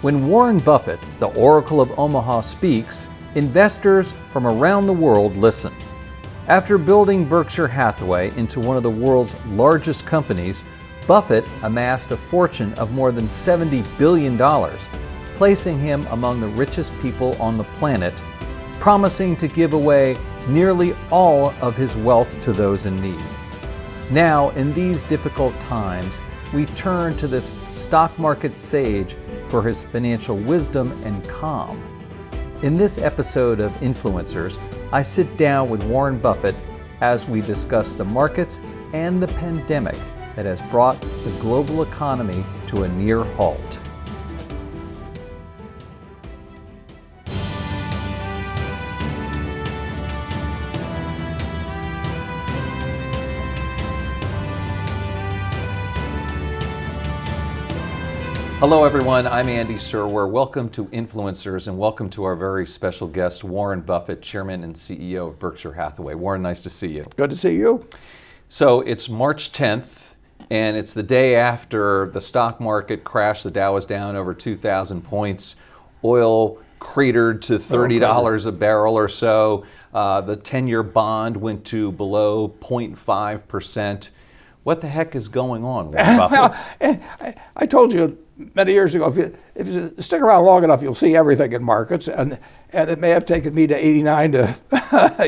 When Warren Buffett, the Oracle of Omaha, speaks, investors from around the world listen. After building Berkshire Hathaway into one of the world's largest companies, Buffett amassed a fortune of more than $70 billion, placing him among the richest people on the planet, promising to give away nearly all of his wealth to those in need. Now, in these difficult times, we turn to this stock market sage for his financial wisdom and calm. In this episode of Influencers, I sit down with Warren Buffett as we discuss the markets and the pandemic that has brought the global economy to a near halt. Hello everyone, I'm Andy Serwer. Welcome to Influencers and welcome to our very special guest, Warren Buffett, Chairman and CEO of Berkshire Hathaway. Warren, nice to see you. Good to see you. So it's March 10th and it's the day after the stock market crashed. The Dow was down over 2,000 points. Oil cratered to $30 a barrel or so. The 10-year bond went to below 0.5%. What the heck is going on, Warren Buffett? I told you many years ago, if you stick around long enough, you'll see everything in markets. And it may have taken me to 89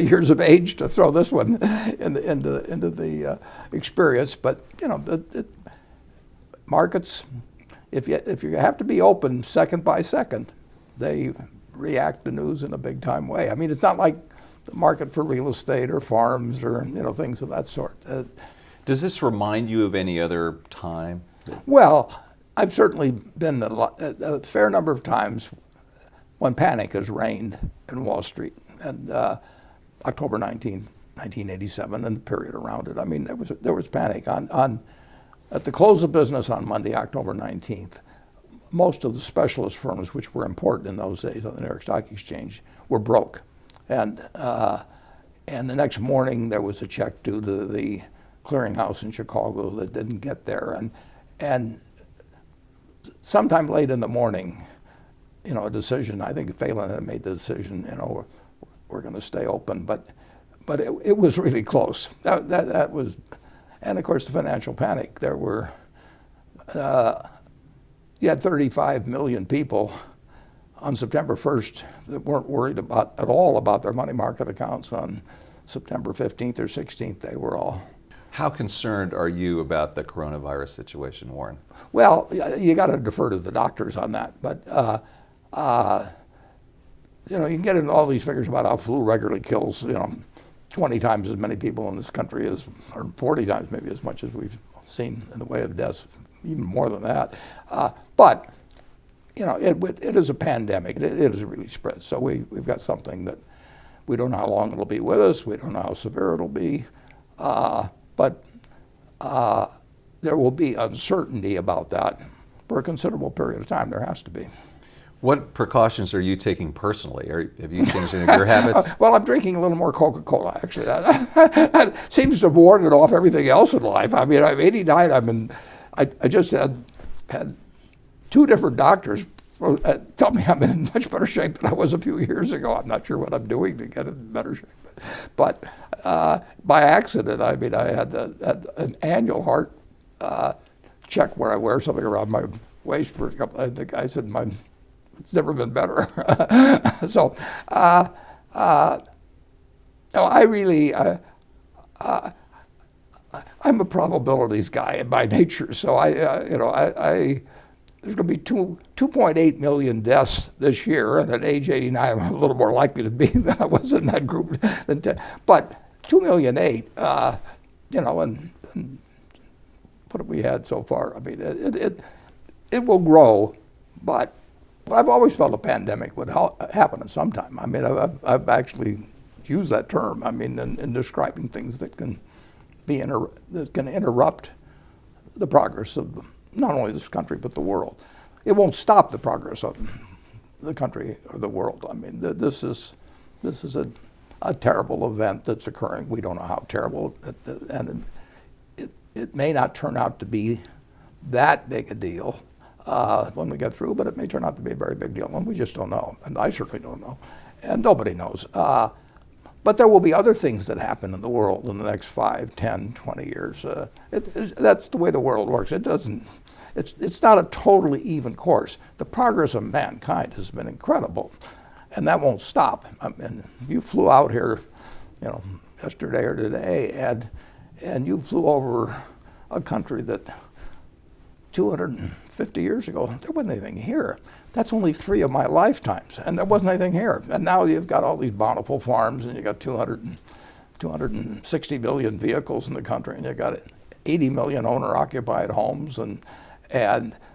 years of age to throw this one into the experience. But you know, markets, if you have to be open second by second, they react to news in a big time way. I mean, it's not like the market for real estate or farms or things of that sort. Does this remind you of any other time? Well, I've certainly been a fair number of times when panic has reigned in Wall Street. And October 19, 1987, and the period around it. I mean, there was panic. At the close of business on Monday, October 19th, most of the specialist firms, which were important in those days on the New York Stock Exchange, were broke. And the next morning, there was a check due to the clearinghouse in Chicago that didn't get there. And sometime late in the morning, a decision, I think Phelan had made the decision, we're going to stay open, but it was really close. That was, and of course the financial panic. There were, you had 35 million people on September 1st that weren't worried at all about their money market accounts. On September 15th or 16th, they were all. How concerned are you about the coronavirus situation, Warren? Well, you got to defer to the doctors on that. But, you can get into all these figures about how flu regularly kills, 20 times as many people in this country or 40 times maybe as much as we've seen in the way of deaths, even more than that. But, it is a pandemic. It has really spread. So we've got something that we don't know how long it'll be with us. We don't know how severe it'll be. But there will be uncertainty about that for a considerable period of time. There has to be. What precautions are you taking personally? Have you changed any of your habits? Well, I'm drinking a little more Coca-Cola, actually. That seems to have warded off everything else in life. I mean, I'm 89. I just had two different doctors tell me I'm in much better shape than I was a few years ago. I'm not sure what I'm doing to get in better shape. But by accident, I had an annual heart check where I wear something around my waist for a couple. I think I said it's never been better. So, no, I really, I'm a probabilities guy by nature. So there's going to be 2.8 million deaths this year, and at age 89, I'm a little more likely to be than I was in that group than 10. But 2.8 million, and what have we had so far? I mean, it will grow, but I've always felt a pandemic would happen at some time. I mean, I've actually used that term. I mean, in describing things that can interrupt the progress of not only this country, but the world. It won't stop the progress of the country or the world. I mean, this is a terrible event that's occurring. We don't know how terrible, and it may not turn out to be that big a deal, when we get through, but it may turn out to be a very big deal, and we just don't know, and I certainly don't know, and nobody knows. But there will be other things that happen in the world in the next 5, 10, 20 years. That's the way the world works. It's not a totally even course. The progress of mankind has been incredible, and that won't stop. I mean, you flew out here, yesterday or today, and you flew over a country that 250 years ago, there wasn't anything here. That's only 3 of my lifetimes, and there wasn't anything here. And now you've got all these bountiful farms, and you got 260 million vehicles in the country, and you got 80 million owner-occupied homes, and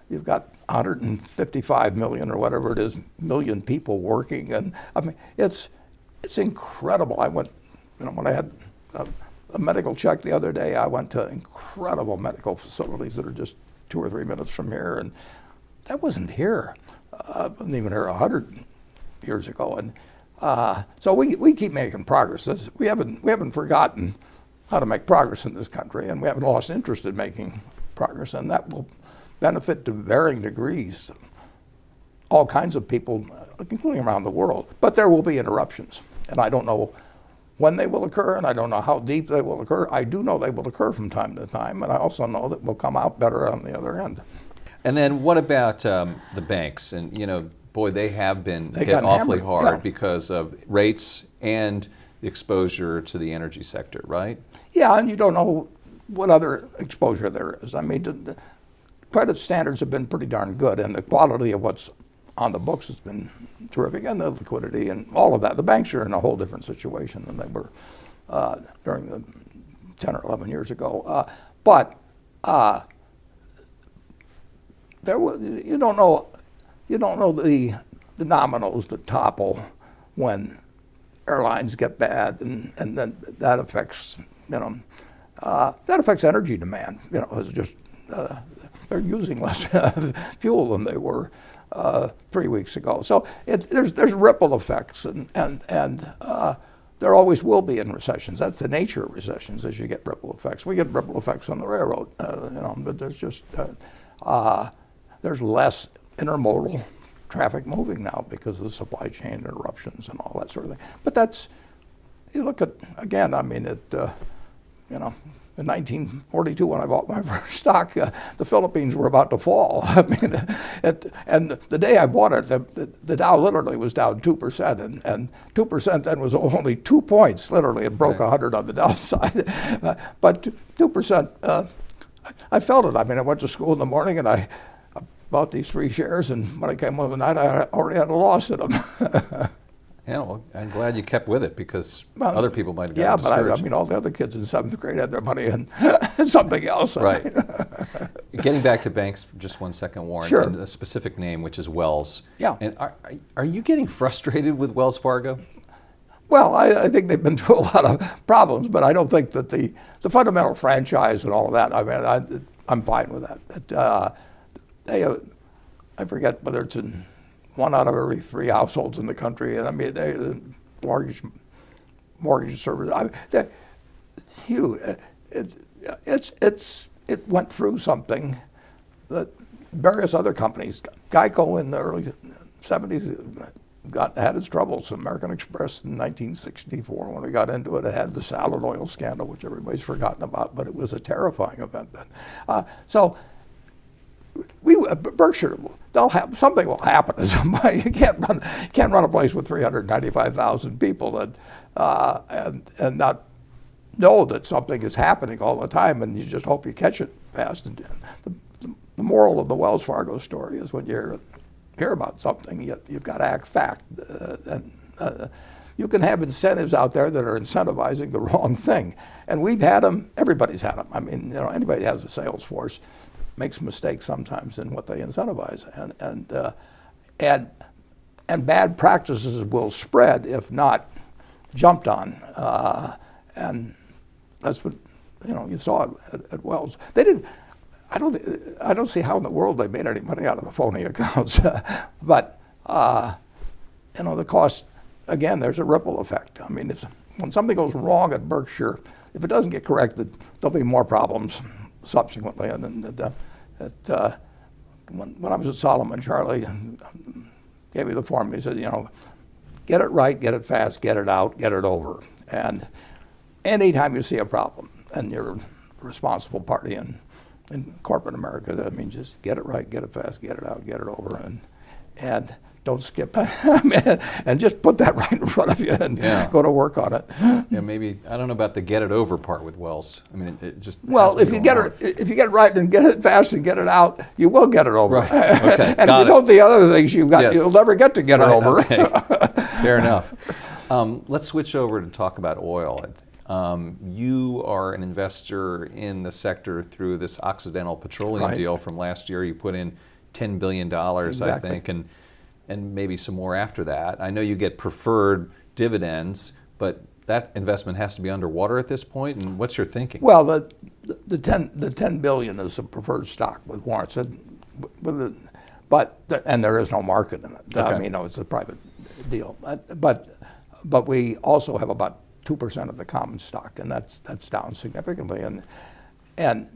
you've got 155 million or whatever it is, million people working. And I mean, it's incredible. I went, when I had a medical check the other day, I went to incredible medical facilities that are just 2 or 3 minutes from here, and that wasn't here. Wasn't even here 100 years ago, and so we keep making progress. We haven't forgotten how to make progress in this country, and we haven't lost interest in making progress, and that will benefit to varying degrees all kinds of people, including around the world. But there will be interruptions, and I don't know when they will occur, and I don't know how deep they will occur. I do know they will occur from time to time, and I also know that we'll come out better on the other end. And then what about the banks? And boy, they have been hit awfully hard because of rates and the exposure to the energy sector, right? Yeah, and you don't know what other exposure there is. I mean, the credit standards have been pretty darn good, and the quality of what's on the books has been terrific, and the liquidity and all of that. The banks are in a whole different situation than they were during the 10 or 11 years ago. But you don't know the nominals that topple when airlines get bad, and then that affects energy demand. It's just they're using less fuel than they were 3 weeks ago. So there's ripple effects, and there always will be in recessions. That's the nature of recessions, as you get ripple effects. We get ripple effects on the railroad, but there's just there's less intermodal traffic moving now because of the supply chain interruptions and all that sort of thing. But you look at, again, I mean, in 1942 when I bought my first stock, the Philippines were about to fall. I mean, and the day I bought it, the Dow literally was down 2%, and 2% then was only 2 points, literally. It broke 100 on the downside. But 2%, I felt it. I mean, I went to school in the morning and I bought these 3 shares, and when I came home at night, I already had a loss in them. Yeah, well, I'm glad you kept with it because other people might have gotten discouraged. But I mean, all the other kids in 7th grade had their money in something else. Right. Getting back to banks for just 1 second, Warren, sure. And a specific name, which is Wells. Yeah. And are you getting frustrated with Wells Fargo? Well, I think they've been through a lot of problems, but I don't think that the fundamental franchise and all of that, I mean, I'm fine with that. I forget whether it's in 1 out of every 3 households in the country, and I mean, the mortgage service. It's huge. It went through something that various other companies, Geico in the early 70s, had its troubles. American Express in 1964, when we got into it, it had the salad oil scandal, which everybody's forgotten about, but it was a terrifying event then. So Berkshire, something will happen to somebody. You can't run a place with 395,000 people and not know that something is happening all the time, and you just hope you catch it fast. And the moral of the Wells Fargo story is when you hear about something, you've got to act fact. You can have incentives out there that are incentivizing the wrong thing, and we've had them. Everybody's had them. I mean, anybody has a sales force makes mistakes sometimes in what they incentivize, and bad practices will spread if not jumped on, and that's what you saw at Wells. They didn't. I don't see how in the world they made any money out of the phony accounts, but the cost. Again, there's a ripple effect. I mean, when something goes wrong at Berkshire, if it doesn't get corrected, there'll be more problems subsequently, and when I was at Solomon, Charlie gave me the formula. He said, get it right, get it fast, get it out, get it over. And anytime you see a problem, and you're a responsible party in corporate America, that means just get it right, get it fast, get it out, get it over, and don't skip and just put that right in front of you and go to work on it. Yeah, maybe I don't know about the get it over part with Wells. I mean, it just if you get it right and get it fast and get it out, you will get it over. Right. Okay. And if you don't the other things you've got, Yes. you'll never get to get it over. Okay. Fair enough. Let's switch over to talk about oil. You are an investor in the sector through this Occidental Petroleum deal from last year. You put in $10 billion, Exactly. I think, and maybe some more after that. I know you get preferred dividends, but that investment has to be underwater at this point. And what's your thinking? Well, the 10 billion is a preferred stock with warrants, and there is no market in it. Okay. I mean, it's a private deal. But we also have about 2% of the common stock, and that's down significantly. And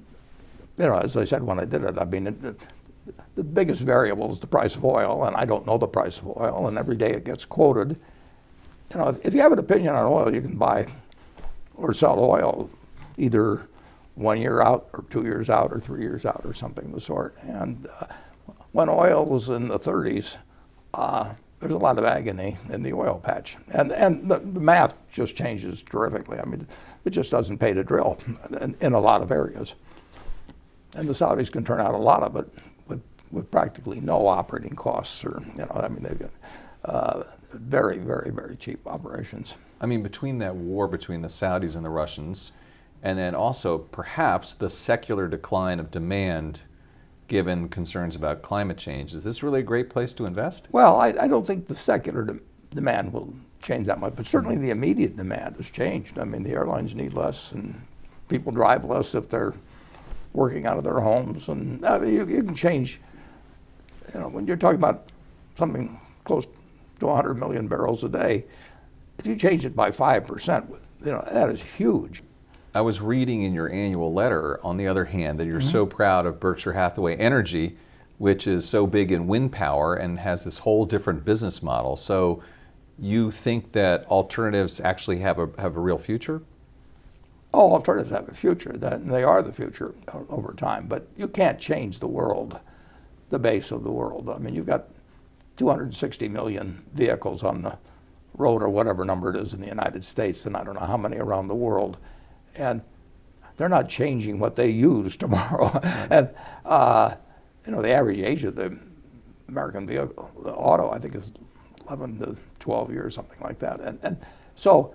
as I said when I did it, I mean, the biggest variable is the price of oil, and I don't know the price of oil, and every day it gets quoted. If you have an opinion on oil, you can buy or sell oil either 1 year out or 2 years out or 3 years out or something of the sort. And when oil was in the 30s, there's a lot of agony in the oil patch. And the math just changes terrifically. I mean, it just doesn't pay to drill in a lot of areas. And the Saudis can turn out a lot of it with practically no operating costs, or I mean, they've got very, very, very cheap operations. I mean, between that war between the Saudis and the Russians, and then also perhaps the secular decline of demand, given concerns about climate change, is this really a great place to invest? Well, I don't think the secular demand will change that much, but certainly the immediate demand has changed. I mean, the airlines need less, and people drive less if they're working out of their homes, and you can change. When you're talking about something close to 100 million barrels a day, if you change it by 5%, that is huge. I was reading in your annual letter, on the other hand, that you're so proud of Berkshire Hathaway Energy, which is so big in wind power and has this whole different business model. So you think that alternatives actually have a real future? Oh, alternatives have a future. They are the future over time, but you can't change the world, the base of the world. I mean, you've got 260 million vehicles on the road, or whatever number it is in the United States, and I don't know how many around the world. And they're not changing what they use tomorrow. And the average age of the American vehicle, the auto, I think is 11 to 12 years, something like that. And so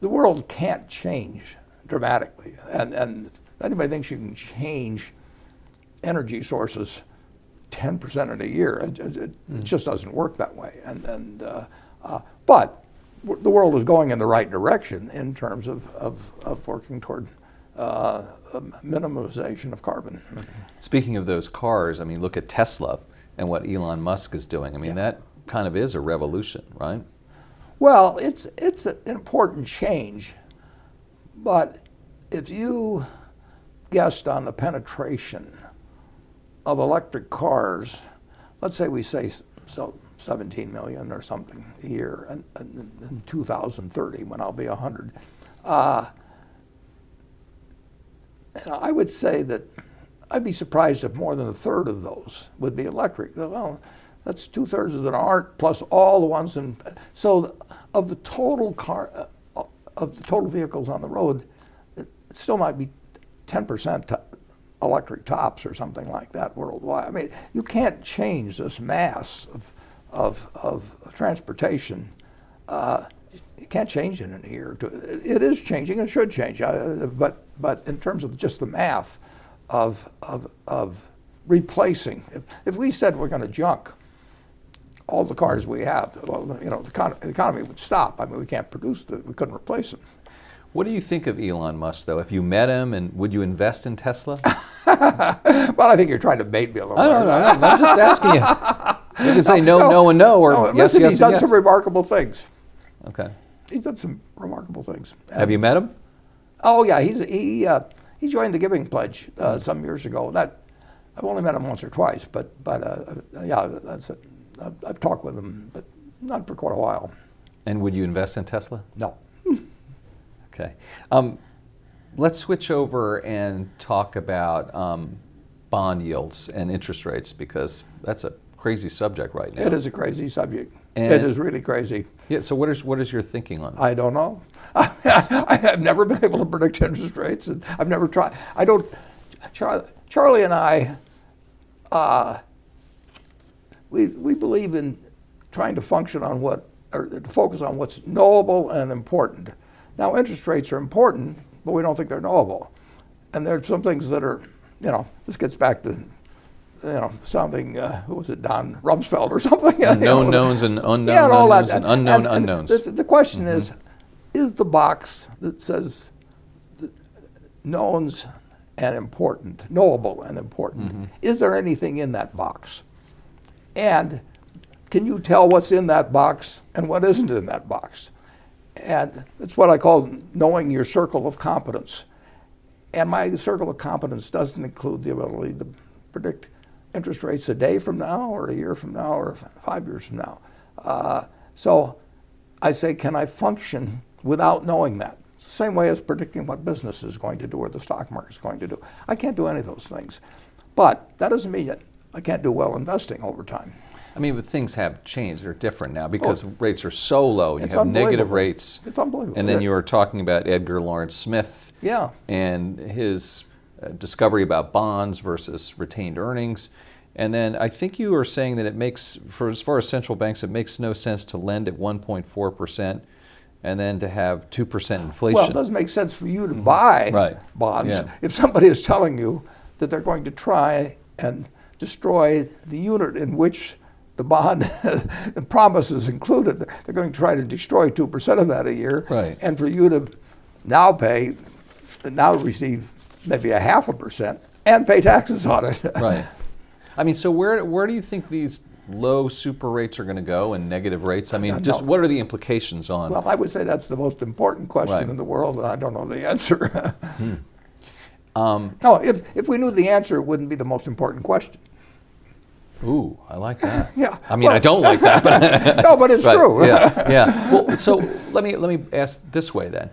the world can't change dramatically. And if anybody thinks you can change energy sources 10% in a year, it just doesn't work that way. But the world is going in the right direction in terms of working toward minimization of carbon. Speaking of those cars, I mean, look at Tesla and what Elon Musk is doing. I mean, that kind of is a revolution, right? Well, it's an important change, but if you guessed on the penetration of electric cars, let's say we sell 17 million or something a year in 2030, when I'll be 100. And I would say that I'd be surprised if more than a third of those would be electric. Well, that's 2/3 that aren't, plus all the ones so of the total vehicles on the road, it still might be 10% electric tops or something like that worldwide. I mean, you can't change this mass of transportation. You can't change it in a year or two. It is changing and should change, but in terms of just the math of replacing, if we said we're going to junk all the cars we have, well, the economy would stop. I mean, we can't produce we couldn't replace them. What do you think of Elon Musk, though? If you met him, and would you invest in Tesla? Well, I think you're trying to bait me a little. No, I'm just asking you. You can say no, and no, or yes, listen, yes, he's done yes. some remarkable things. Okay. He's done some remarkable things. Have you met him? Oh yeah, he joined the Giving Pledge some years ago. I've only met him once or twice, but yeah, that's it. I've talked with him, but not for quite a while. And would you invest in Tesla? No. Okay. Let's switch over and talk about bond yields and interest rates, because that's a crazy subject right now. It is a crazy subject. And it is really crazy. Yeah. So what is your thinking on that? I don't know. I have never been able to predict interest rates, and I've never tried. I don't. Charlie and I, we believe in trying to function on or to focus on what's knowable and important. Now, interest rates are important, but we don't think they're knowable. And there are some things that are, this gets back to, sounding, who was it, Don Rumsfeld or something? Known knowns and unknown and all unknowns that. and unknown unknowns. The question is the box that says knowns and important, knowable and important, is there anything in that box? And can you tell what's in that box and what isn't in that box? And it's what I call knowing your circle of competence. And my circle of competence doesn't include the ability to predict interest rates a day from now or a year from now or 5 years from now. So I say, can I function without knowing that? It's the same way as predicting what business is going to do or the stock market is going to do. I can't do any of those things. But that doesn't mean that I can't do well investing over time. I mean, but things have changed. They're different now because rates are so low. You It's have negative unbelievable. rates. It's unbelievable. And then you were talking about Edgar Lawrence Smith Yeah. and his discovery about bonds versus retained earnings. And then I think you were saying that it makes, for as far as central banks, it makes no sense to lend at 1.4% and then to have 2% inflation. Well, it doesn't make sense for you to buy bonds if somebody is telling you that they're going to try and destroy the unit in which the bond the promise is included. They're going to try to destroy 2% of that a year. Right. And for you to now receive maybe 0.5% and pay taxes on it. Right. I mean, so where do you think these low super rates are going to go and negative rates? I mean, just what are the implications on? Well, I would say that's the most important question in the world, and I don't know the answer. No, if we knew the answer, it wouldn't be the most important question. Ooh, I like that. Yeah. I mean, I don't like that, but no, but it's true. Yeah, yeah. Well, so let me ask this way then: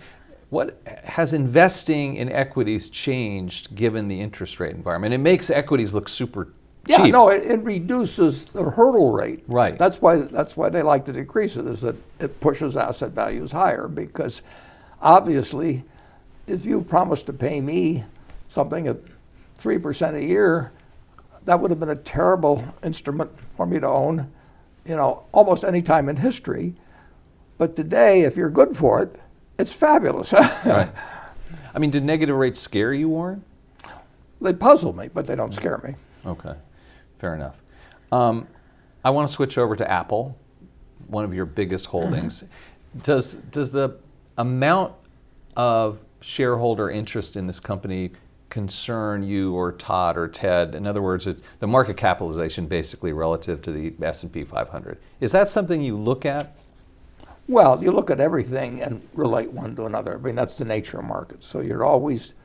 what has investing in equities changed given the interest rate environment? It makes equities look super cheap. Yeah, no, it reduces the hurdle rate. Right. That's why they like to decrease it, is that it pushes asset values higher, because obviously, if you promised to pay me something at 3% a year, that would have been a terrible instrument for me to own, almost any time in history. But today, if you're good for it, it's fabulous. Right. I mean, did negative rates scare you, Warren? They puzzle me, but they don't scare me. Okay, fair enough. I want to switch over to Apple, one of your biggest holdings. Does the amount of shareholder interest in this company concern you or Todd or Ted? In other words, the market capitalization basically relative to the S&P 500. Is that something you look at? Well, you look at everything and relate one to another. I mean, that's the nature of markets. So you're always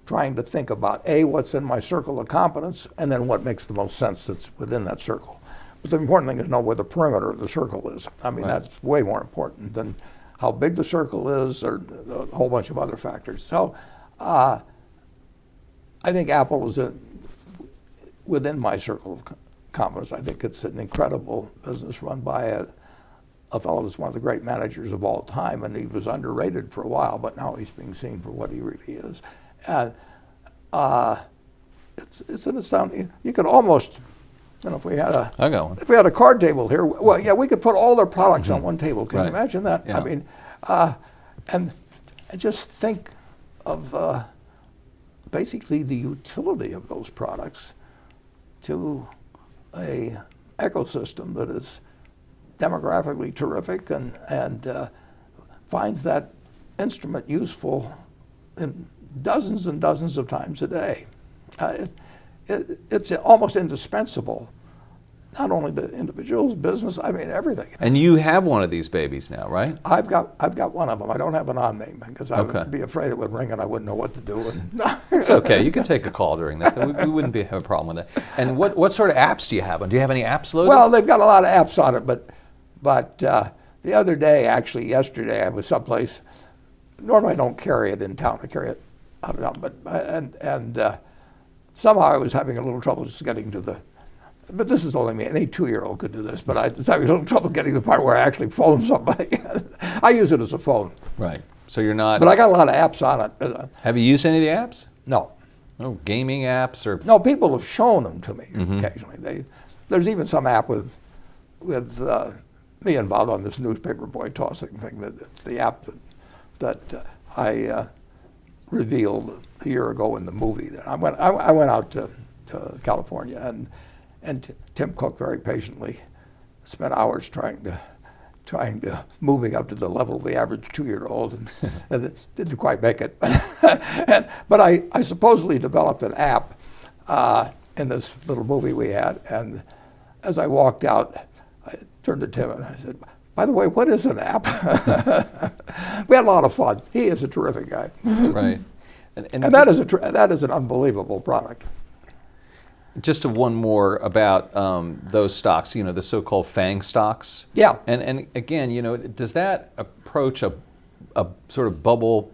trying to think about, A, what's in my circle of competence, and then what makes the most sense that's within that circle. But the important thing is to know where the perimeter of the circle is. I mean, that's way more important than how big the circle is or a whole bunch of other factors. So I think Apple is within my circle of competence. I think it's an incredible business run by a fellow that's one of the great managers of all time, and he was underrated for a while, but now he's being seen for what he really is. It's an astounding. You could almost, if we had a card table here, well, yeah, we could put all their products on one table. Can you imagine that? Yeah. I mean, and just think of basically the utility of those products to a ecosystem that is demographically terrific and finds that instrument useful in dozens and dozens of times a day. It's almost indispensable. not only to individuals, business, I mean everything. And you have one of these babies now, right? I've got one of them. I don't have it on me because I Okay. would be afraid it would ring and I wouldn't know what to do. It's okay. You can take a call during this. We wouldn't have a problem with that. And what sort of apps do you have? Do you have any apps loaded? Well, they've got a lot of apps on it, but the other day, actually yesterday, I was someplace. Normally I don't carry it in town. I carry it out of town, but somehow I was having a little trouble just getting to the. But this is only me. Any 2-year-old could do this, but I was having a little trouble getting to the part where I actually phone somebody. I use it as a phone. Right. So you're not. But I got a lot of apps on it. Have you used any of the apps? No. No gaming apps or. No, people have shown them to me occasionally. There's even some app with me involved on this newspaper boy tossing thing. It's the app that I revealed a year ago in the movie. I went out to California and Tim Cook very patiently spent hours trying to moving up to the level of the average 2-year-old and didn't quite make it. But I supposedly developed an app in this little movie we had, and as I walked out, I turned to Tim and I said, "By the way, what is an app?" We had a lot of fun. He is a terrific guy. Right. And that is an unbelievable product. Just one more about those stocks, the so-called Fang stocks. Yeah. And again, does that approach a sort of bubble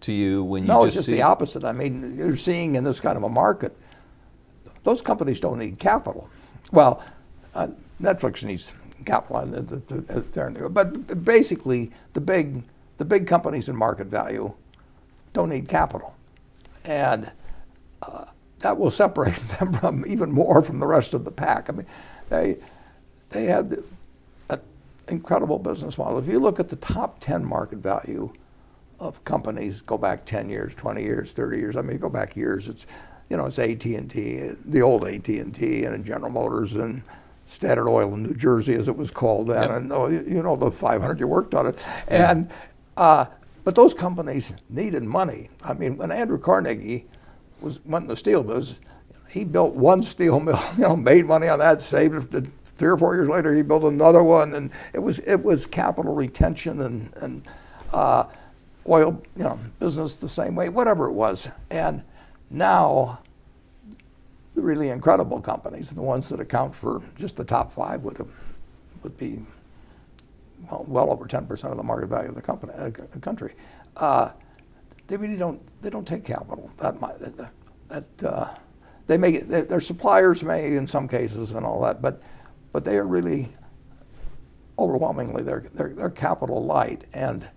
to you when you No, just it's just see? the opposite. I mean, you're seeing in this kind of a market, those companies don't need capital. Well, Netflix needs capital, but basically the big companies in market value don't need capital, and that will separate them from even more from the rest of the pack. I mean, they have an incredible business model. If you look at the top 10 market value of companies, go back 10 years, 20 years, 30 years. I mean, go back years. It's AT&T, the old AT&T, and General Motors, and Standard Oil in New Jersey, as it was called then. Yep. And the 500 you worked on it, and but those companies needed money. I mean, when Andrew Carnegie went in the steel business, he built one steel mill, made money on that, saved it. 3 or 4 years later, he built another one, and it was capital retention and oil, business the same way, whatever it was. And now, the really incredible companies, the ones that account for just the top 5, would be well over 10% of the market value of the country. They really don't take capital that much. They make it, their suppliers may in some cases and all that, but they are really overwhelmingly they're capital light, and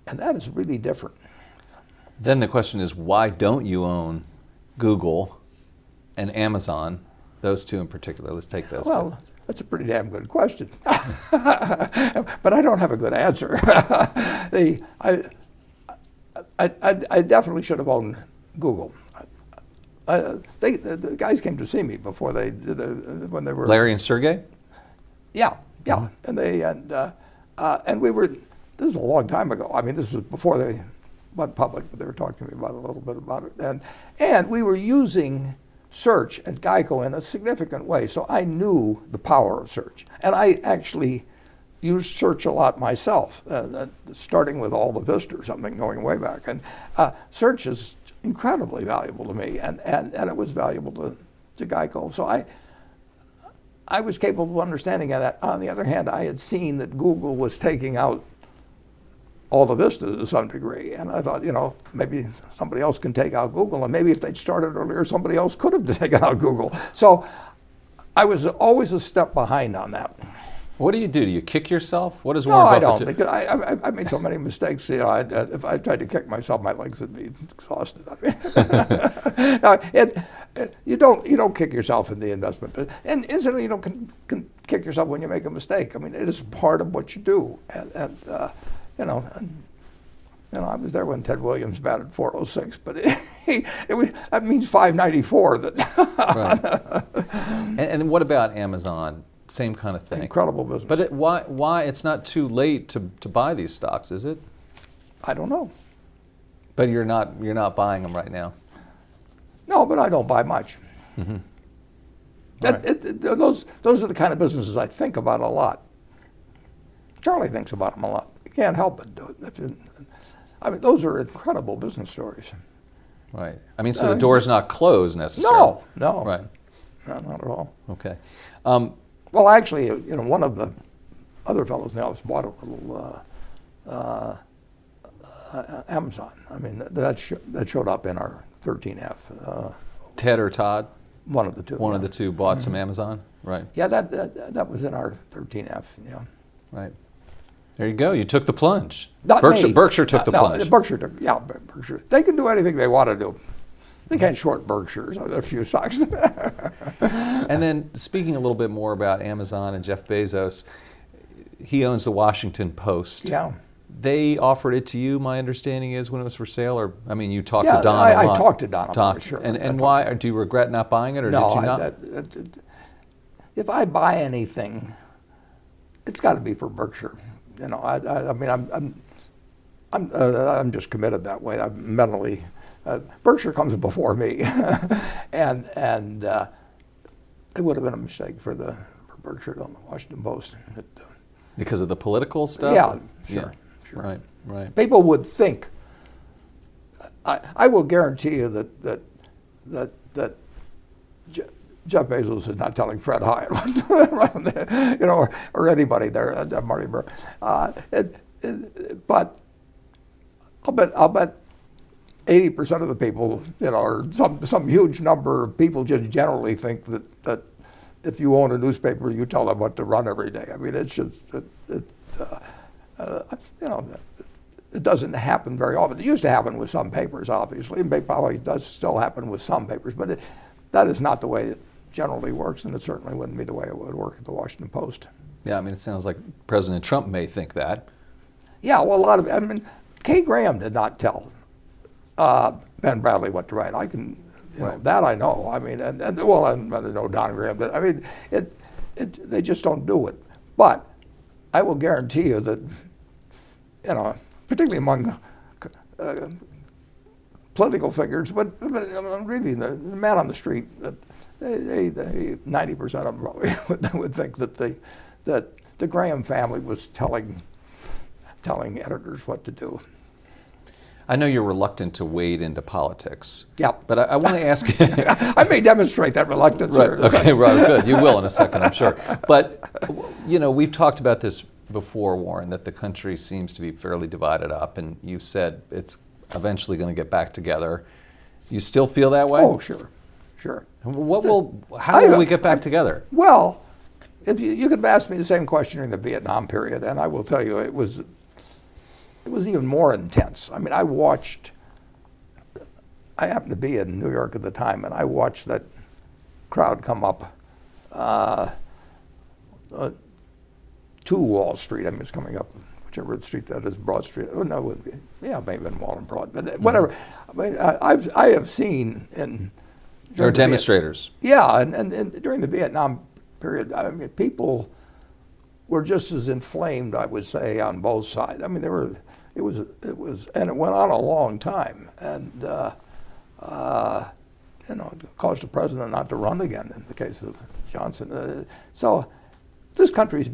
that is really different. Then the question is, why don't you own Google and Amazon? Those two in particular. Let's take those Well, two. that's a pretty damn good question, but I don't have a good answer. I definitely should have owned Google. The guys came to see me before they did when they were Larry and Sergey? Yeah, and we were. This was a long time ago. I mean, this was before they went public, but they were talking to me about a little bit about it, and we were using search at Geico in a significant way. So I knew the power of search, and I actually used search a lot myself, starting with all the Vista or something, going way back. And search is incredibly valuable to me, and it was valuable to Geico. So I was capable of understanding that. On the other hand, I had seen that Google was taking out all the Vista to some degree, and I thought, maybe somebody else can take out Google, and maybe if they'd started earlier, somebody else could have taken out Google. So I was always a step behind on that. What do? Do you kick yourself? What does No, Warren I Buffett don't. do? Because I made so many mistakes. If I tried to kick myself, my legs would be exhausted. I mean, you don't kick yourself in the investment, and incidentally, you don't kick yourself when you make a mistake. I mean, it is part of what you do, and I was there when Ted Williams batted .406, but that means 594. Right. And what about Amazon? Same kind of thing. Incredible business. But why it's not too late to buy these stocks, is it? I don't know. But you're not buying them right now. No, but I don't buy much. Mm-hmm. Right. Those are the kind of businesses I think about a lot. Charlie thinks about them a lot. You can't help but do it. I mean, those are incredible business stories. Right. I mean, so the door's not closed necessarily. No. Right. No, not at all. Okay. Well, actually, one of the other fellows in the office bought a little Amazon. I mean, that showed up in our 13F. Ted or Todd? One of the two. One of the two bought some Amazon? Right. Yeah, that was in our 13F, yeah. Right. There you go. You took the plunge. Not Berkshire, me. Berkshire took the plunge. Berkshire. They can do anything they want to do. They can't short Berkshires. A few stocks. And then speaking a little bit more about Amazon and Jeff Bezos, he owns the Washington Post. Yeah. They offered it to you, my understanding is, when it was for sale? Or, I mean, you talked Yeah, to Don a I lot. talked to Don about it, sure. And why? Do you regret not buying it, or No, did you not? if I buy anything, it's got to be for Berkshire. I mean, I'm just committed that way. I'm mentally, Berkshire comes before me, and it would have been a mistake for Berkshire to own the Washington Post. Because of the political stuff? Yeah, sure. Right, right. People would think. I will guarantee you that Jeff Bezos is not telling Fred Hyatt, or anybody there, Marty Burr. But I'll bet 80% of the people, or some huge number of people, just generally think that if you own a newspaper, you tell them what to run every day. I mean, it's just it doesn't happen very often. It used to happen with some papers, obviously, and it probably does still happen with some papers, but that is not the way it generally works, and it certainly wouldn't be the way it would work at the Washington Post. Yeah, I mean, it sounds like President Trump may think that. Yeah, well, Kay Graham did not tell Ben Bradley what to write. I can, Right. that I know. I mean, I know Don Graham, but I mean, they just don't do it. But I will guarantee you that, particularly among political figures, but really the man on the street, 90% of them probably would think that the Graham family was telling editors what to do. I know you're reluctant to wade into politics. Yeah. But I want to ask you. I may demonstrate that reluctance. Right. Okay. Right. Good. You will in a second, I'm sure. But we've talked about this before, Warren, that the country seems to be fairly divided up, and you said it's eventually going to get back together. You still feel that way? Oh, sure. How will we get back together? Well, if you could have asked me the same question during the Vietnam period, and I will tell you it was even more intense. I mean, I happened to be in New York at the time, and I watched that crowd come up to Wall Street. I mean, it's coming up, whichever street that is, Broad Street. Oh, no, it would be, yeah, maybe in Wall and Broad, but whatever. I mean, I have seen There are demonstrators. And during the Vietnam period, I mean, people were just as inflamed, I would say, on both sides. I mean, it was, and it went on a long time, and it caused the president not to run again in the case of Johnson. So this country's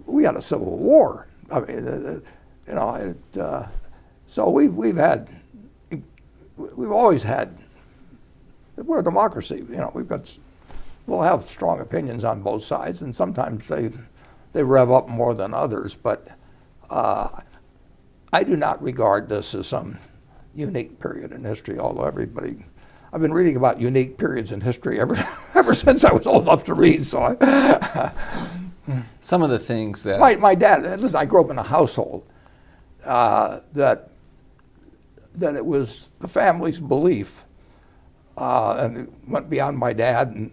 we had a civil war. I mean, so we've always had. We're a democracy. We'll have strong opinions on both sides, and sometimes they rev up more than others. But I do not regard this as some unique period in history. Although I've been reading about unique periods in history ever since I was old enough to read. So some of the things that my dad. Listen, I grew up in a household that it was the family's belief. And it went beyond my dad and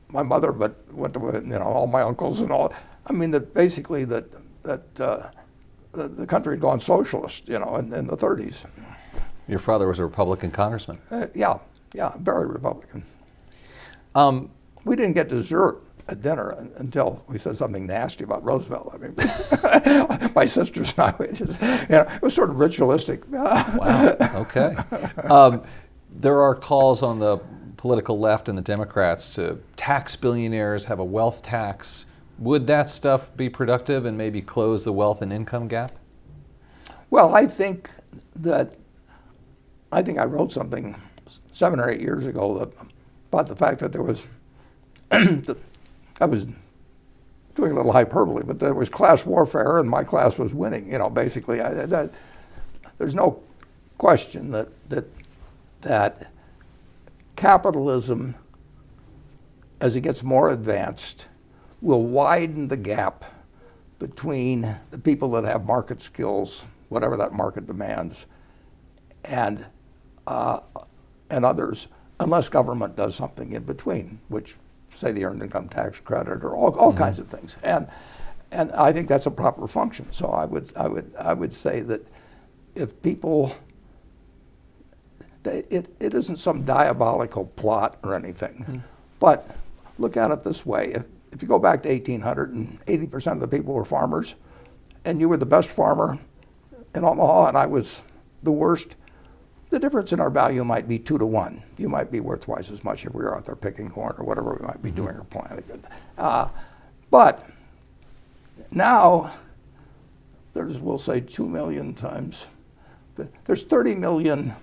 my mother, but went to all my uncles and all. I mean, that basically that the country had gone socialist, in the 30s. Your father was a Republican congressman. Yeah, very Republican. We didn't get dessert at dinner until we said something nasty about Roosevelt. I mean, my sisters and I, it was sort of ritualistic. Wow. Okay. There are calls on the political left and the Democrats to tax billionaires, have a wealth tax. Would that stuff be productive and maybe close the wealth and income gap? Well, I think I wrote something 7 or 8 years ago about the fact that there was, I was doing a little hyperbole, but there was class warfare and my class was winning. Basically, there's no question that capitalism, as it gets more advanced, will widen the gap between the people that have market skills, whatever that market demands, and others, unless government does something in between, which, say, the earned income tax credit or all kinds of things. And I think that's a proper function. So I would say that if people, it isn't some diabolical plot or anything, but look at it this way. If you go back to 1800 and 80% of the people were farmers, and you were the best farmer in Omaha and I was the worst, the difference in our value might be 2 to 1. You might be worth twice as much if we were out there picking corn or whatever we might be doing or planting. But now there's, we'll say, 2 million times. There's 30 million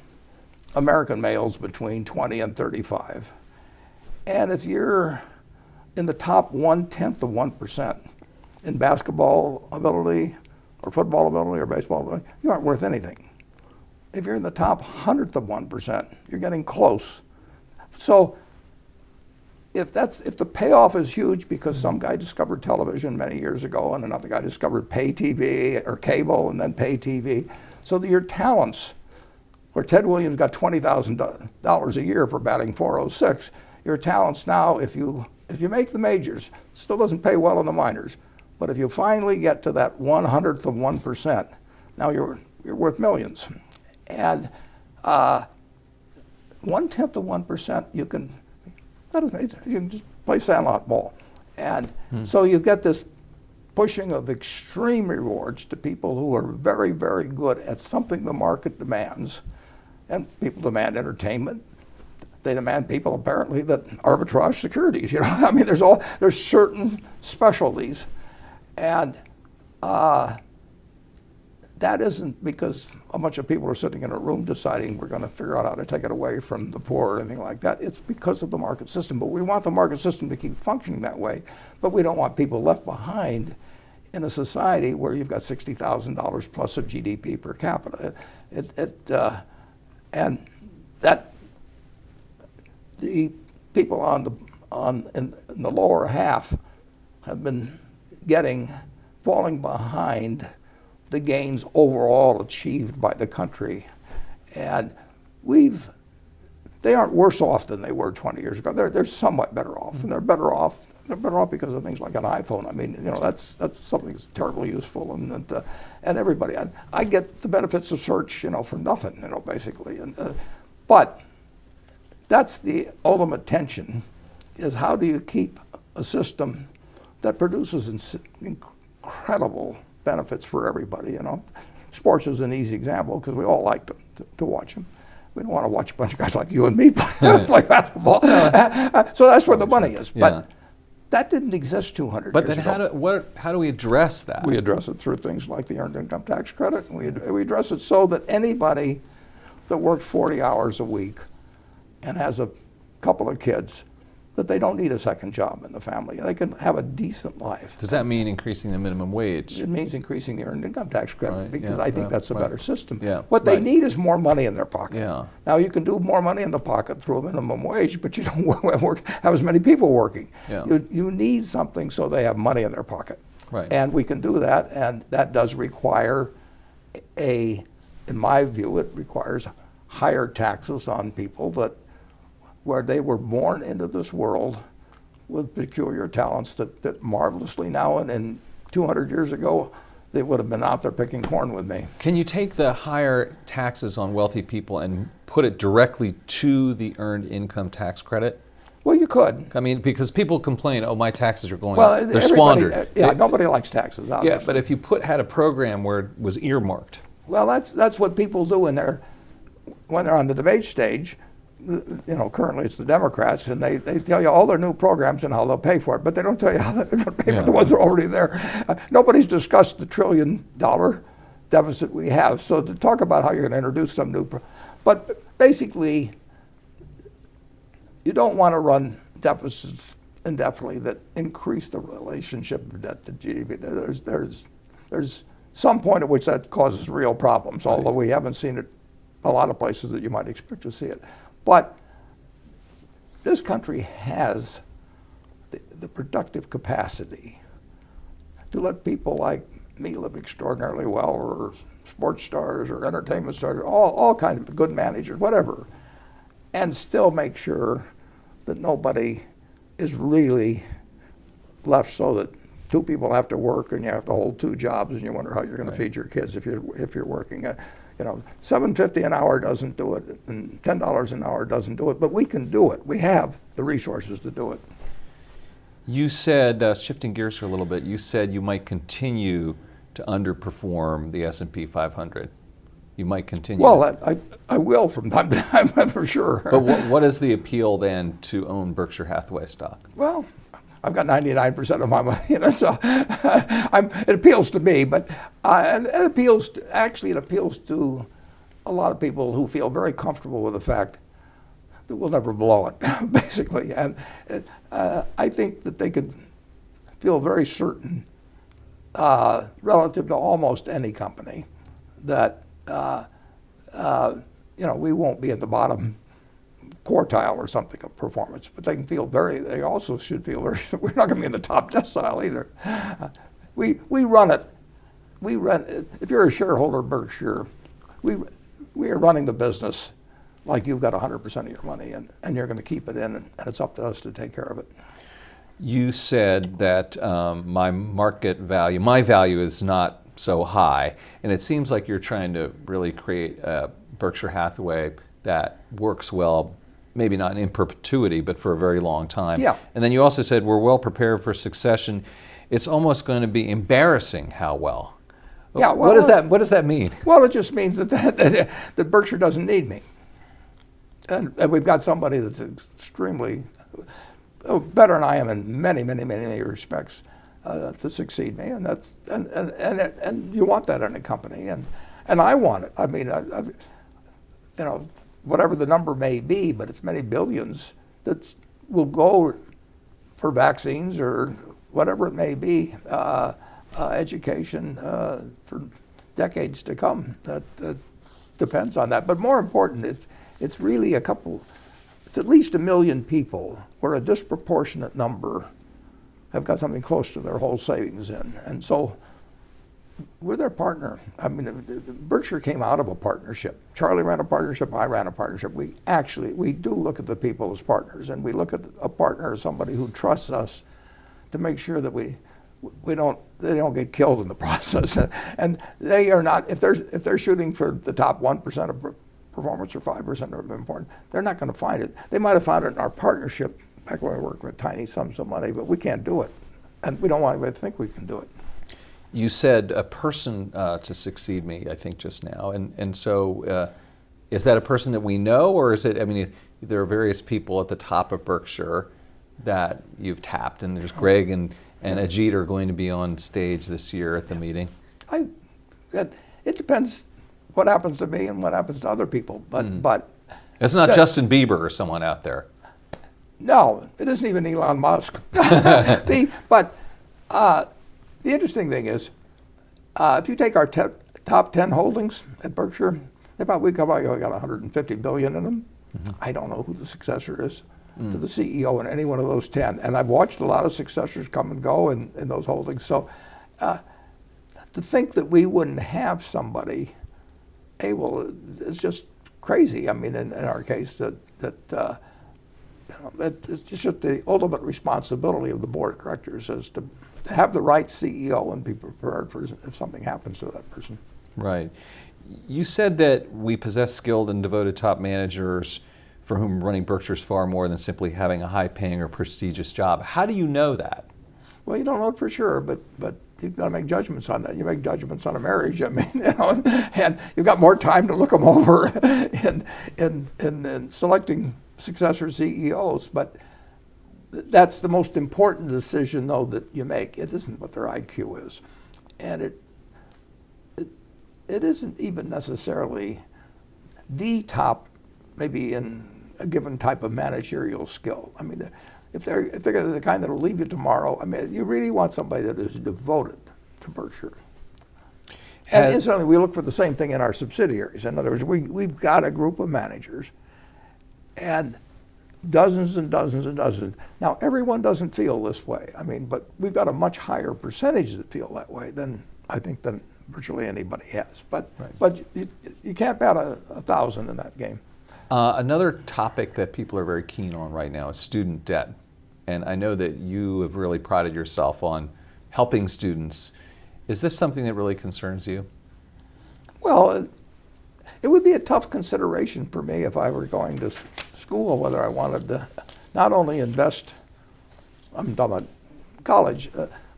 American males between 20 and 35. And if you're in the top 1/10 of 1% in basketball ability or football ability or baseball ability, you aren't worth anything. If you're in the top 100th of 1%, you're getting close. So if the payoff is huge because some guy discovered television many years ago and another guy discovered pay TV or cable and then pay TV, so that your talents, where Ted Williams got $20,000 a year for batting .406, your talents now, if you make the majors, still doesn't pay well in the minors, but if you finally get to that 1/100th of 1%, now you're worth millions. And 1/10 of 1%, you can just play sandlot ball. And so you get this pushing of extreme rewards to people who are very, very good at something the market demands. And people demand entertainment. They demand people apparently that arbitrage securities. I mean, there's certain specialties, and that isn't because a bunch of people are sitting in a room deciding we're going to figure out how to take it away from the poor or anything like that. It's because of the market system. But we want the market system to keep functioning that way. But we don't want people left behind in a society where you've got $60,000 plus of GDP per capita. And that the people in the lower half have been falling behind the gains overall achieved by the country. And they aren't worse off than they were 20 years ago. They're somewhat better off, and they're better off because of things like an iPhone. I mean, that's something that's terribly useful, and everybody. I get the benefits of search, for nothing, basically. But that's the ultimate tension: is how do you keep a system that produces incredible benefits for everybody. Sports is an easy example because we all like to watch them. We don't want to watch a bunch of guys like you and me play basketball. So that's where the money is. But that didn't exist 200 years ago. But how do we address that? We address it through things like the earned income tax credit. And we address it so that anybody that works 40 hours a week and has a couple of kids, that they don't need a second job in the family. They can have a decent life. Does that mean increasing the minimum wage? It means increasing the earned income tax credit, because I think that's a better system. Yeah, what they need is more money in their pocket. Yeah. Now you can do more money in the pocket through a minimum wage, but you don't have as many people working. Yeah. You need something so they have money in their pocket. Right. And we can do that, and that does require in my view, it requires higher taxes on people where they were born into this world with peculiar talents that marvelously now and 200 years ago, they would have been out there picking corn with me. Can you take the higher taxes on wealthy people and put it directly to the earned income tax credit? Well, you could. I mean, because people complain, my taxes are going well, up. They're squandered. Nobody likes taxes, obviously. Yeah, but if you had a program where it was earmarked. Well, that's what people do when they're on the debate stage. currently it's the Democrats, and they tell you all their new programs and how they'll pay for it, but they don't tell you how they're going to pay for the ones that are already there. Nobody's discussed the $1 trillion deficit we have. So to talk about how you're going to introduce some new, but basically, you don't want to run deficits indefinitely that increase the relationship of debt to GDP. There's some point at which that causes real problems, although we haven't seen it a lot of places that you might expect to see it. But this country has the productive capacity to let people like me live extraordinarily well, or sports stars or entertainment stars, all kinds of good managers, whatever, and still make sure that nobody is really left so that two people have to work and you have to hold two jobs and you wonder how you're going to feed your kids if you're working. $7.50 an hour doesn't do it, and $10 an hour doesn't do it, but we can do it. We have the resources to do it. You said, shifting gears for a little bit, you said you might continue to underperform the S&P 500. You might continue. Well, I will from time to time, for sure. But what is the appeal then to own Berkshire Hathaway stock? Well, I've got 99% of my money, so it appeals to me, but it appeals to a lot of people who feel very comfortable with the fact that we'll never blow it, basically. And I think that they could feel very certain, relative to almost any company, that we won't be in the bottom quartile or something of performance, but they also should feel we're not going to be in the top decile either. We run it. If you're a shareholder of Berkshire, we are running the business like you've got 100% of your money and you're going to keep it in, and it's up to us to take care of it. You said that my value is not so high, and it seems like you're trying to really create a Berkshire Hathaway that works well, maybe not in perpetuity, but for a very long time. Yeah. And then you also said we're well prepared for succession. It's almost going to be embarrassing how well. Yeah. Well, what does that mean? Well, it just means that Berkshire doesn't need me, and we've got somebody that's extremely better than I am in many, many, many respects to succeed me, and that's and you want that in a company, and I want it. I mean, whatever the number may be, but it's many billions that will go for vaccines or whatever it may be, education for decades to come. That depends on that. But more important, it's really it's at least 1 million people where a disproportionate number have got something close to their whole savings in. And so we're their partner. I mean, Berkshire came out of a partnership. Charlie ran a partnership, I ran a partnership. We do look at the people as partners, and we look at a partner as somebody who trusts us to make sure that they don't get killed in the process. And they are not, if they're shooting for the top 1% of performance or 5% of important, they're not going to find it. They might have found it in our partnership back when we worked with tiny sums of money, but we can't do it. And we don't want anybody to think we can do it. You said a person to succeed me, I think, just now. And so is that a person that we know, or is it, I mean, there are various people at the top of Berkshire that you've tapped, and there's Greg and Ajit are going to be on stage this year at the meeting? It depends what happens to me and what happens to other people. But it's not Justin Bieber or someone out there. No, it isn't even Elon Musk. But the interesting thing is, if you take our top 10 holdings at Berkshire, we got 150 billion in them. Mm-hmm. I don't know who the successor is to the CEO in any one of those 10. And I've watched a lot of successors come and go in those holdings. So to think that we wouldn't have somebody able is just crazy. I mean, in our case, it's just the ultimate responsibility of the board of directors is to have the right CEO and be prepared for if something happens to that person. Right. You said that we possess skilled and devoted top managers for whom running Berkshire is far more than simply having a high-paying or prestigious job. How do you know that? Well, you don't know it for sure, but you've got to make judgments on that. You make judgments on a marriage. I mean, and you've got more time to look them over in selecting successor CEOs. But that's the most important decision, though, that you make. It isn't what their IQ is, and it isn't even necessarily the top, maybe in a given type of managerial skill. I mean, if they're the kind that'll leave you tomorrow, I mean, you really want somebody that is devoted to Berkshire. And incidentally, we look for the same thing in our subsidiaries. In other words, we've got a group of managers, and dozens and dozens and dozens. Now, everyone doesn't feel this way. I mean, but we've got a much higher percentage that feel that way than virtually anybody has. But you can't bat 1,000 in that game. Another topic that people are very keen on right now is student debt. And I know that you have really prided yourself on helping students. Is this something that really concerns you? Well, it would be a tough consideration for me if I were going to school, whether I wanted to not only invest, I'm talking about college,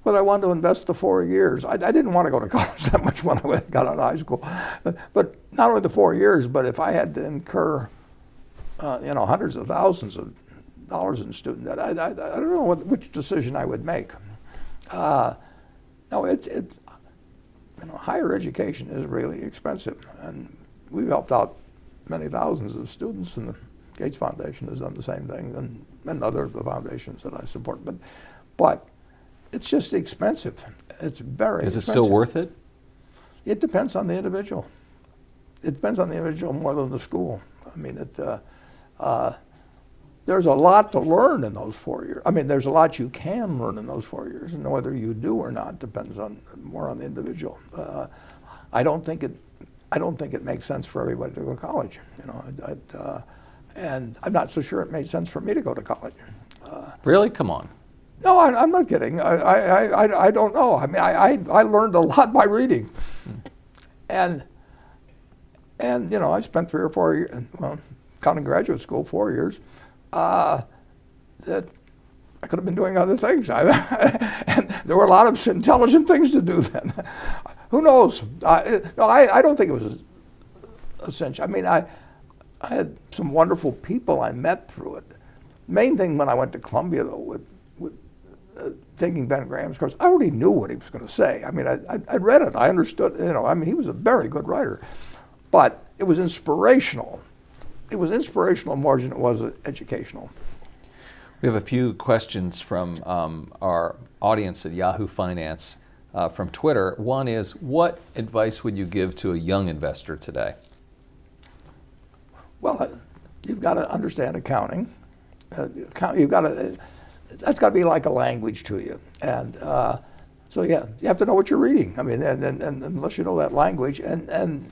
whether I wanted to invest the 4 years. I didn't want to go to college that much when I got out of high school. But not only the 4 years, but if I had to incur hundreds of thousands of dollars in student debt, I don't know which decision I would make. No, higher education is really expensive, and we've helped out many thousands of students, and the Gates Foundation has done the same thing, and other of the foundations that I support. But it's just expensive. It's very expensive. Is it still worth it? It depends on the individual. It depends on the individual more than the school. I mean, there's a lot to learn in those 4 years. I mean, there's a lot you can learn in those 4 years, and whether you do or not depends more on the individual. I don't think it makes sense for everybody to go to college. And I'm not so sure it made sense for me to go to college. Really? Come on. No, I'm not kidding. I don't know. I mean, I learned a lot by reading, and I spent 3 or 4 years, well, counting graduate school, 4 years. That I could have been doing other things. And there were a lot of intelligent things to do then. Who knows? I don't think it was essential. I mean, I had some wonderful people I met through it. Main thing when I went to Columbia, though, with taking Ben Graham's course, I already knew what he was going to say. I mean, I read it. I understood. I mean, he was a very good writer, but it was inspirational. It was inspirational more than it was educational. We have a few questions from our audience at Yahoo Finance from Twitter. One is, what advice would you give to a young investor today? Well, you've got to understand accounting. That's got to be like a language to you. And so, yeah, you have to know what you're reading. I mean, and unless you know that language, and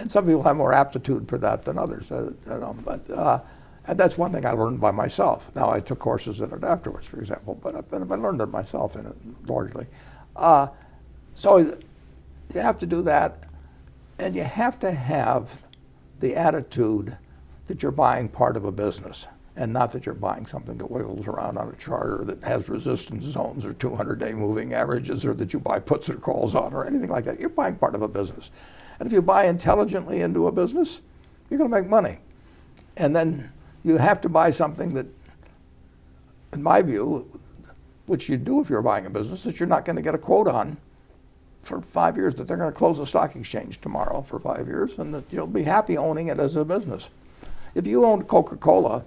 some people have more aptitude for that than others. And that's one thing I learned by myself. Now, I took courses in it afterwards, for example, but I learned it myself in it largely. So you have to do that, and you have to have the attitude that you're buying part of a business, and not that you're buying something that wiggles around on a chart, or that has resistance zones or 200-day moving averages, or that you buy puts or calls on, or anything like that. You're buying part of a business. And if you buy intelligently into a business, you're going to make money. And then you have to buy something that, in my view, which you do if you're buying a business, that you're not going to get a quote on for 5 years, that they're going to close the stock exchange tomorrow for 5 years, and that you'll be happy owning it as a business. If you owned Coca-Cola,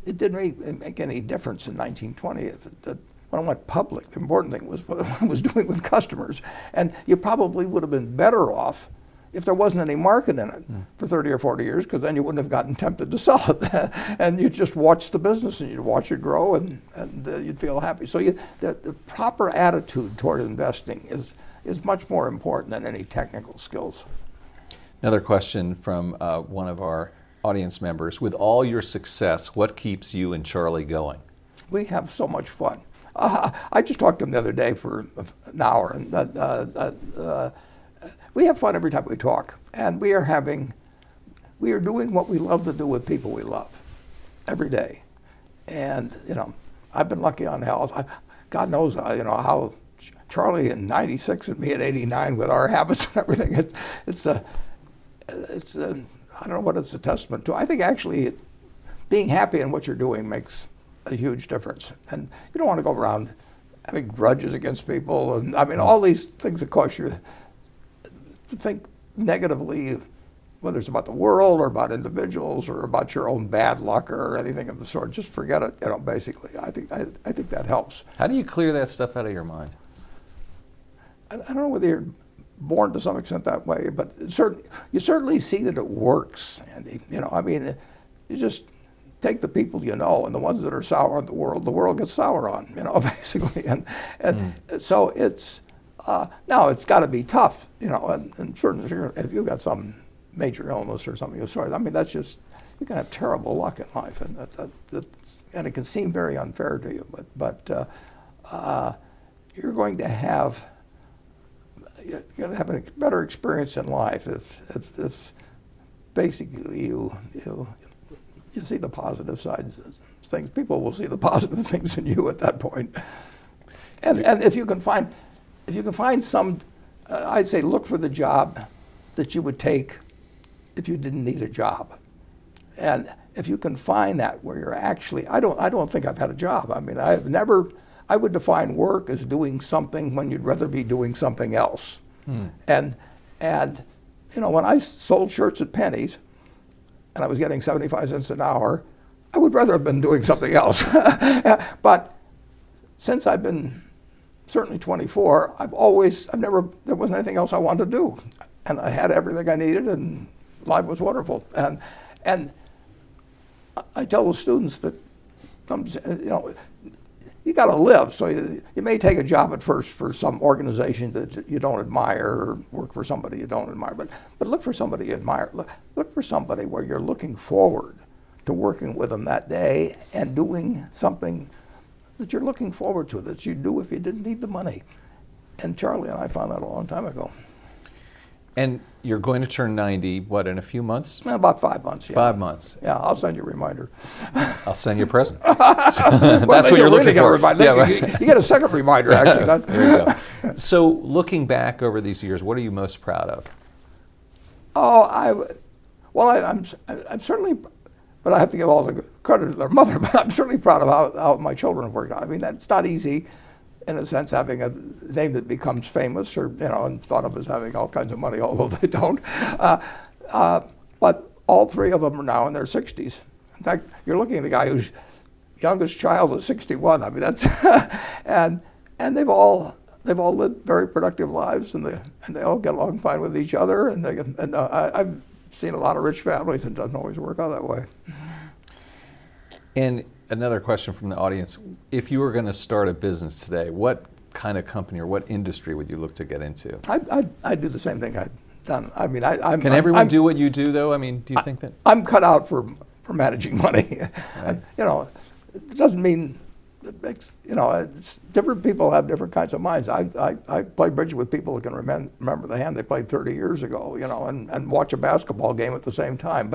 it didn't really make any difference in 1920. When I went public, the important thing was what I was doing with customers. And you probably would have been better off if there wasn't any market in it for 30 or 40 years, because then you wouldn't have gotten tempted to sell it. And you'd just watch the business, and you'd watch it grow, and you'd feel happy. So the proper attitude toward investing is much more important than any technical skills. Another question from one of our audience members. With all your success, what keeps you and Charlie going? We have so much fun. I just talked to him the other day for an hour, and we have fun every time we talk, and we are doing what we love to do with people we love every day. And I've been lucky on health. God knows, how Charlie in '96 and me at '89 with our habits and everything. It's I don't know what it's a testament to. I think actually being happy in what you're doing makes a huge difference. And you don't want to go around having grudges against people. And I mean, all these things that cause you to think negatively, whether it's about the world or about individuals or about your own bad luck or anything of the sort. Just forget it, basically. I think that helps. How do you clear that stuff out of your mind? I don't know whether you're born to some extent that way, but you certainly see that it works, Andy. You just take the people you know, and the ones that are sour on the world gets sour on, basically. And so it's, now it's got to be tough, and certainly if you've got some major illness or something of the sort, I mean, that's just, you can have terrible luck in life, and and it can seem very unfair to you, but you're going to have a better experience in life if basically you see the positive sides of things. People will see the positive things in you at that point. And if you can find some, I'd say look for the job that you would take if you didn't need a job. And if you can find that where you're actually, I don't think I've had a job. I mean, I would define work as doing something when you'd rather be doing something else. And when I sold shirts at Penny's and I was getting 75 cents an hour, I would rather have been doing something else. But since I've been certainly 24, there wasn't anything else I wanted to do. And I had everything I needed, and life was wonderful. And I tell the students that, you got to live. So you may take a job at first for some organization that you don't admire, or work for somebody you don't admire. But look for somebody you admire. Look for somebody where you're looking forward to working with them that day and doing something that you're looking forward to, that you'd do if you didn't need the money. And Charlie and I found that a long time ago. And you're going to turn 90, what, in a few months? About 5 months, yeah. 5 months. Yeah, I'll send you a reminder. I'll send you a present. That's what you're looking for. Yeah, right. You get a second reminder, actually. There you go. So looking back over these years, what are you most proud of? I'm certainly, but I have to give all the credit to their mother, but I'm certainly proud of how my children have worked out. I mean, that's not easy, in a sense, having a name that becomes famous, or and thought of as having all kinds of money, although they don't. But all three of them are now in their 60s. In fact, you're looking at the guy whose youngest child is 61. I mean, that's and they've all lived very productive lives, and they all get along fine with each other. And I've seen a lot of rich families. It doesn't always work out that way. And another question from the audience: if you were going to start a business today, what kind of company or what industry would you look to get into? I'd do the same thing I've done. I mean, Can everyone do what you do, though? I mean, do you think that? I'm cut out for managing money. Right. It doesn't mean it makes, different people have different kinds of minds. I play bridge with people who can remember the hand they played 30 years ago, and watch a basketball game at the same time.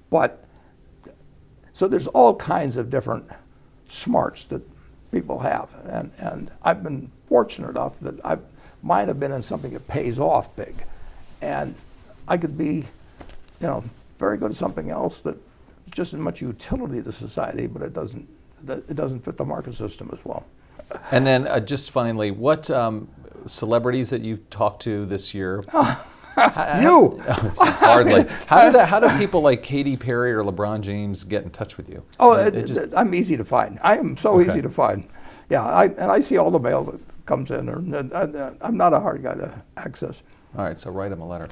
But so there's all kinds of different smarts that people have, and I've been fortunate enough that mine have been in something that pays off big, and I could be, very good at something else that is just as much utility to society, but it doesn't fit the market system as well. And then just finally, what celebrities that you've talked to this year? You? Hardly. How do people like Katy Perry or LeBron James get in touch with you? I'm easy to find. I am so easy to find. Yeah, I see all the mail that comes in, and I'm not a hard guy to access. All right, so write them a letter.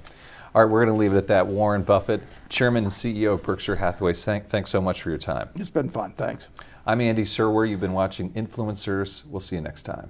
All right, we're going to leave it at that. Warren Buffett, Chairman and CEO of Berkshire Hathaway, thanks so much for your time. It's been fun, thanks. I'm Andy Serwer. You've been watching Influencers. We'll see you next time.